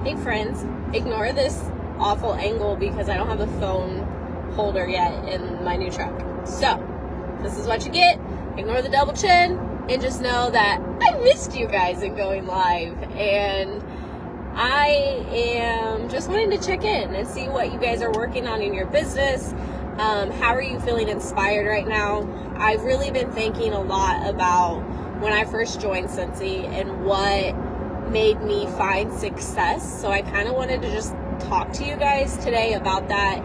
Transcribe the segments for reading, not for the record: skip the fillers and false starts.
Hey friends, ignore this awful angle because I don't have a phone holder yet in my new truck. So, this is what you get. Ignore the double chin and just know that I missed you guys in going live. And I am just wanting to check in and see what you guys are working on in your business. How are you feeling inspired right now? I've really been thinking a lot about when I first joined Scentsy and what made me find success. So I kind of wanted to just talk to you guys today about that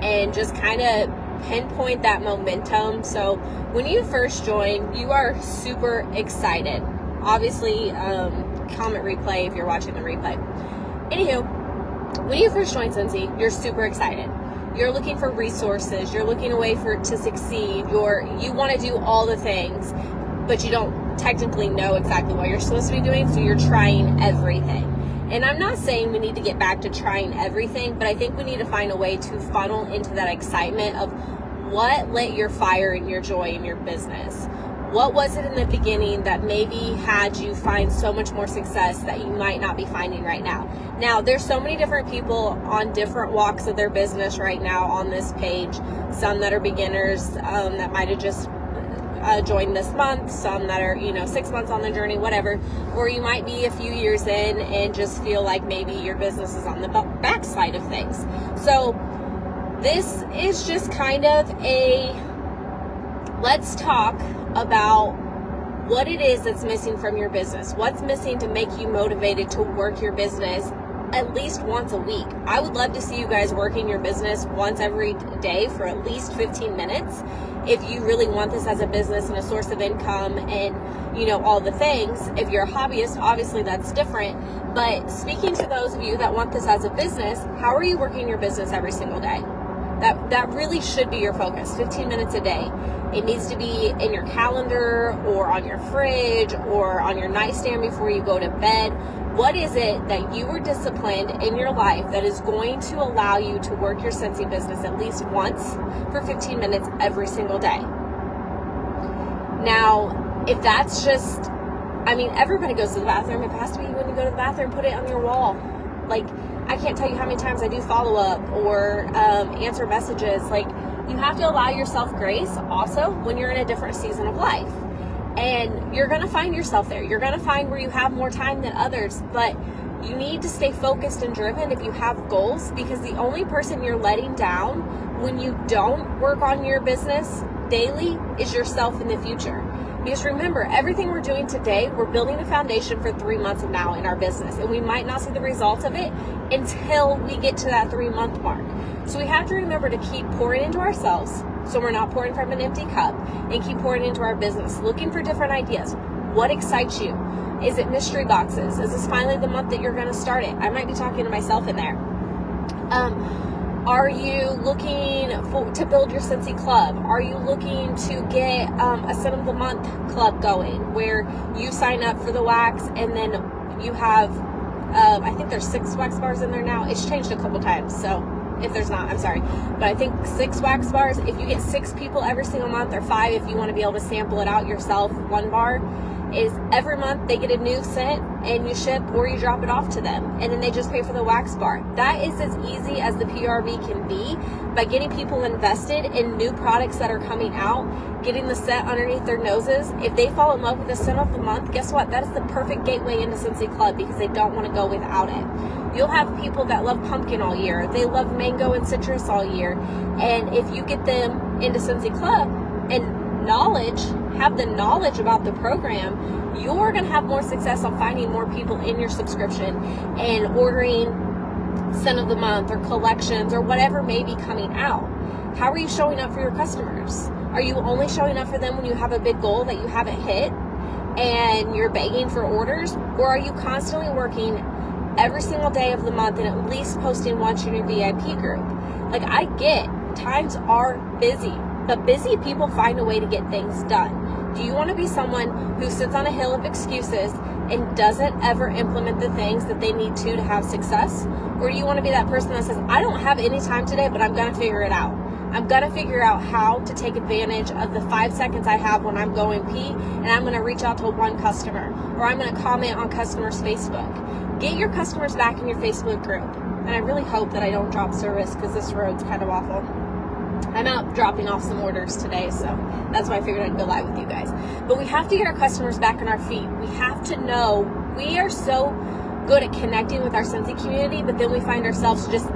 and just kind of pinpoint that momentum. So when you first join, you are super excited. Obviously, comment replay if you're watching the replay. Anywho, when you first join Scentsy, you're super excited. You're looking for resources. You're looking a way to succeed. You want to do all the things, but you don't technically know exactly what you're supposed to be doing, so you're trying everything. And I'm not saying we need to get back to trying everything, but I think we need to find a way to funnel into that excitement of what lit your fire and your joy in your business. What was it in the beginning that maybe had you find so much more success that you might not be finding right now? Now, there's so many different people on different walks of their business right now on this page. Some that are beginners that might have just joined this month, some that are 6 months on the journey, whatever, or you might be a few years in and just feel like maybe your business is on the backside of things. So this is just kind of a let's talk about what it is that's missing from your business. What's missing to make you motivated to work your business at least once a week. I would love to see you guys working your business once every day for at least 15 minutes. If you really want this as a business and a source of income and, all the things. If you're a hobbyist, obviously that's different. But speaking to those of you that want this as a business, how are you working your business every single day? That really should be your focus, 15 minutes a day. It needs to be in your calendar or on your fridge or on your nightstand before you go to bed. What is it that you are disciplined in your life that is going to allow you to work your Scentsy business at least once for 15 minutes every single day? Now, if that's just, everybody goes to the bathroom. It has to be when you go to the bathroom, put it on your wall. Like, I can't tell you how many times I do follow up or answer messages. Like, you have to allow yourself grace also when you're in a different season of life. And you're going to find yourself there. You're going to find where you have more time than others, but you need to stay focused and driven if you have goals, because the only person you're letting down when you don't work on your business daily is yourself in the future. Because remember, everything we're doing today, we're building a foundation for 3 months from now in our business, and we might not see the results of it until we get to that 3-month mark. So we have to remember to keep pouring into ourselves, so we're not pouring from an empty cup, and keep pouring into our business, looking for different ideas. What excites you? Is it mystery boxes? Is this finally the month that you're going to start it? I might be talking to myself in there. Are you looking to build your Scentsy club? Are you looking to get a Scent of the Month club going where you sign up for the wax and then you have, I think there's 6 wax bars in there now. It's changed a couple times, so if there's not, I'm sorry. But I think 6 wax bars, if you get 6 people every single month, or 5 if you want to be able to sample it out yourself, 1 bar, is every month they get a new scent and you ship or you drop it off to them, and then they just pay for the wax bar. That is as easy as the PRV can be, by getting people invested in new products that are coming out, getting the scent underneath their noses. If they fall in love with the Scent of the Month, guess what? That is the perfect gateway into Scentsy Club, because they don't want to go without it. You'll have people that love pumpkin all year. They love mango and citrus all year. And if you get them into Scentsy Club and have the knowledge about the program, you're going to have more success on finding more people in your subscription and ordering Scent of the Month or collections or whatever may be coming out. How are you showing up for your customers? Are you only showing up for them when you have a big goal that you haven't hit and you're begging for orders? Or are you constantly working every single day of the month and at least posting once in your VIP group? Like, I get times are busy, but busy people find a way to get things done. Do you want to be someone who sits on a hill of excuses and doesn't ever implement the things that they need to have success? Or do you want to be that person that says, I don't have any time today, but I'm going to figure it out. I'm going to figure out how to take advantage of the 5 seconds I have when I'm going pee, and I'm going to reach out to one customer, or I'm going to comment on customers' Facebook. Get your customers back in your Facebook group. And I really hope that I don't drop service because this road's kind of awful. I'm out dropping off some orders today, so that's why I figured I'd go live with you guys. But we have to get our customers back on our feet. We have to know we are so good at connecting with our Scentsy community, but then we find ourselves just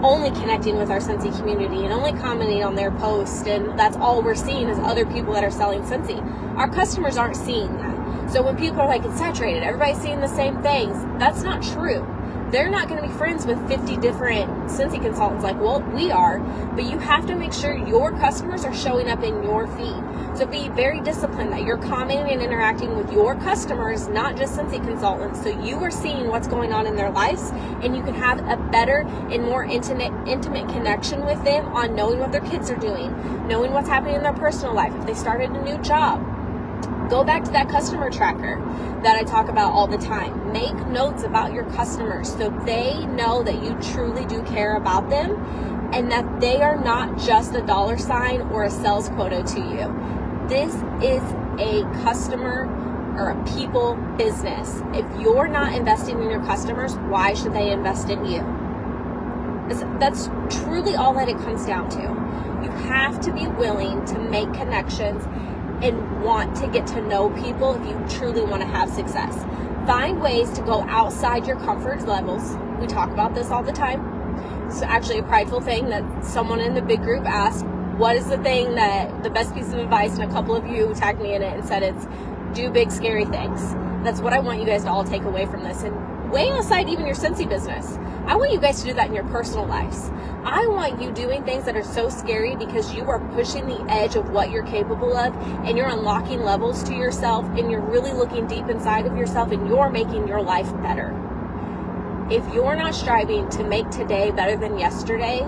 only connecting with our Scentsy community and only commenting on their post, and that's all we're seeing is other people that are selling Scentsy. Our customers aren't seeing that. So when people are like, it's saturated, everybody's seeing the same things, that's not true. They're not going to be friends with 50 different Scentsy consultants like, well, we are, but you have to make sure your customers are showing up in your feed. So be very disciplined that you're commenting and interacting with your customers, not just Scentsy consultants, so you are seeing what's going on in their lives, and you can have a better and more intimate connection with them on knowing what their kids are doing, knowing what's happening in their personal life, if they started a new job. Go back to that customer tracker that I talk about all the time. Make notes about your customers so they know that you truly do care about them and that they are not just a dollar sign or a sales quota to you. This is a customer or a people business. If you're not investing in your customers, why should they invest in you? That's truly all that it comes down to. You have to be willing to make connections and want to get to know people if you truly want to have success. Find ways to go outside your comfort levels. We talk about this all the time. It's actually a prideful thing that someone in the big group asked, what is the thing that the best piece of advice, and a couple of you tagged me in it and said it's do big scary things. That's what I want you guys to all take away from this. And way outside even your Scentsy business, I want you guys to do that in your personal lives. I want you doing things that are so scary because you are pushing the edge of what you're capable of, and you're unlocking levels to yourself, and you're really looking deep inside of yourself, and you're making your life better. If you're not striving to make today better than yesterday,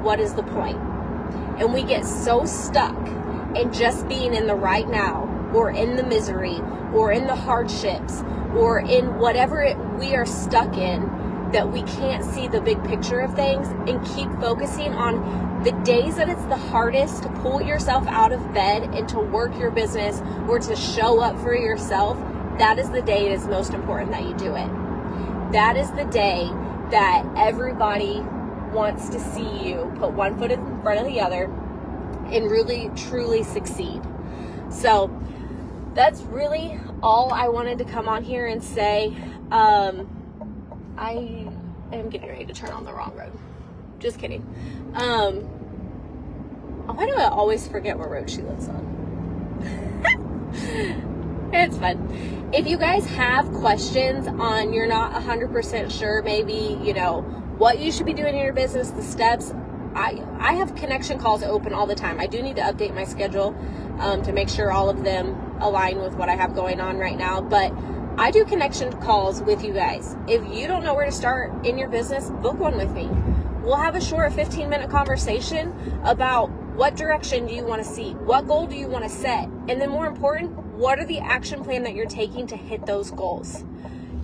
what is the point? And we get so stuck in just being in the right now, or in the misery, or in the hardships, or in whatever we are stuck in, that we can't see the big picture of things and keep focusing on the days that it's the hardest to pull yourself out of bed and to work your business or to show up for yourself. That is the day it is most important that you do it. That is the day that everybody wants to see you put one foot in front of the other and really, truly succeed. So that's really all I wanted to come on here and say. I am getting ready to turn on the wrong road. Just kidding. Why do I always forget what road she lives on? It's fun. If you guys have questions on you're not 100% sure, maybe, what you should be doing in your business, the steps, I have connection calls open all the time. I do need to update my schedule to make sure all of them align with what I have going on right now, but I do connection calls with you guys. If you don't know where to start in your business, book one with me. We'll have a short 15-minute conversation about what direction do you want to see? What goal do you want to set? And then more important, what are the action plan that you're taking to hit those goals?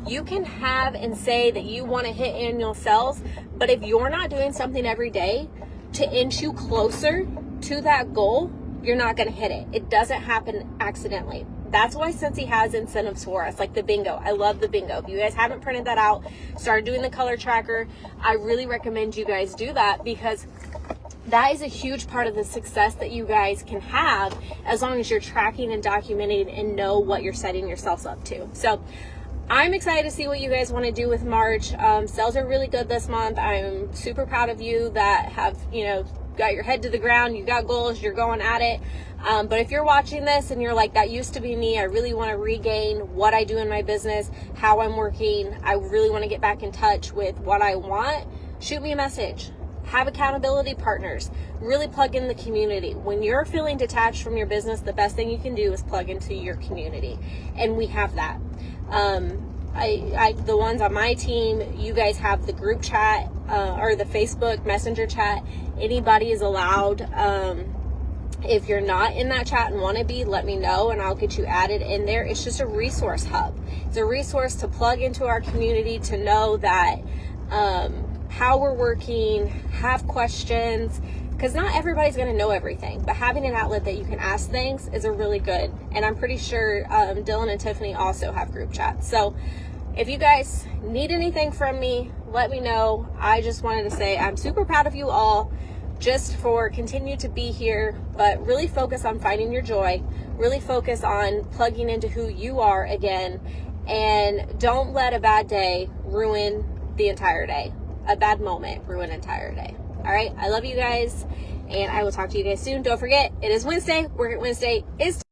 You can have and say that you want to hit annual sales, but if you're not doing something every day to inch you closer to that goal, you're not going to hit it. It doesn't happen accidentally. That's why Scentsy has incentives for us, like the bingo. I love the bingo. If you guys haven't printed that out, started doing the color tracker, I really recommend you guys do that because that is a huge part of the success that you guys can have as long as you're tracking and documenting and know what you're setting yourselves up to. So I'm excited to see what you guys want to do with March. Sales are really good this month. I'm super proud of you that have, got your head to the ground, you got goals, you're going at it. But if you're watching this and you're like, that used to be me, I really want to regain what I do in my business, how I'm working, I really want to get back in touch with what I want, shoot me a message. Have accountability partners. Really plug in the community. When you're feeling detached from your business, the best thing you can do is plug into your community. And we have that. The ones on my team, you guys have the group chat or the Facebook Messenger chat. Anybody is allowed. If you're not in that chat and want to be, let me know and I'll get you added in there. It's just a resource hub. It's a resource to plug into our community to know that how we're working, have questions, because not everybody's going to know everything, but having an outlet that you can ask things is a really good, and I'm pretty sure Dylan and Tiffany also have group chats. So If you guys need anything from me, let me know. I just wanted to say I'm super proud of you all just for continue to be here, but really focus on finding your joy, really focus on plugging into who you are again, and don't let a bad day ruin the entire day. A bad moment ruin an entire day. All right, I love you guys, and I will talk to you guys soon. Don't forget, it is Wednesday. Work It Wednesday is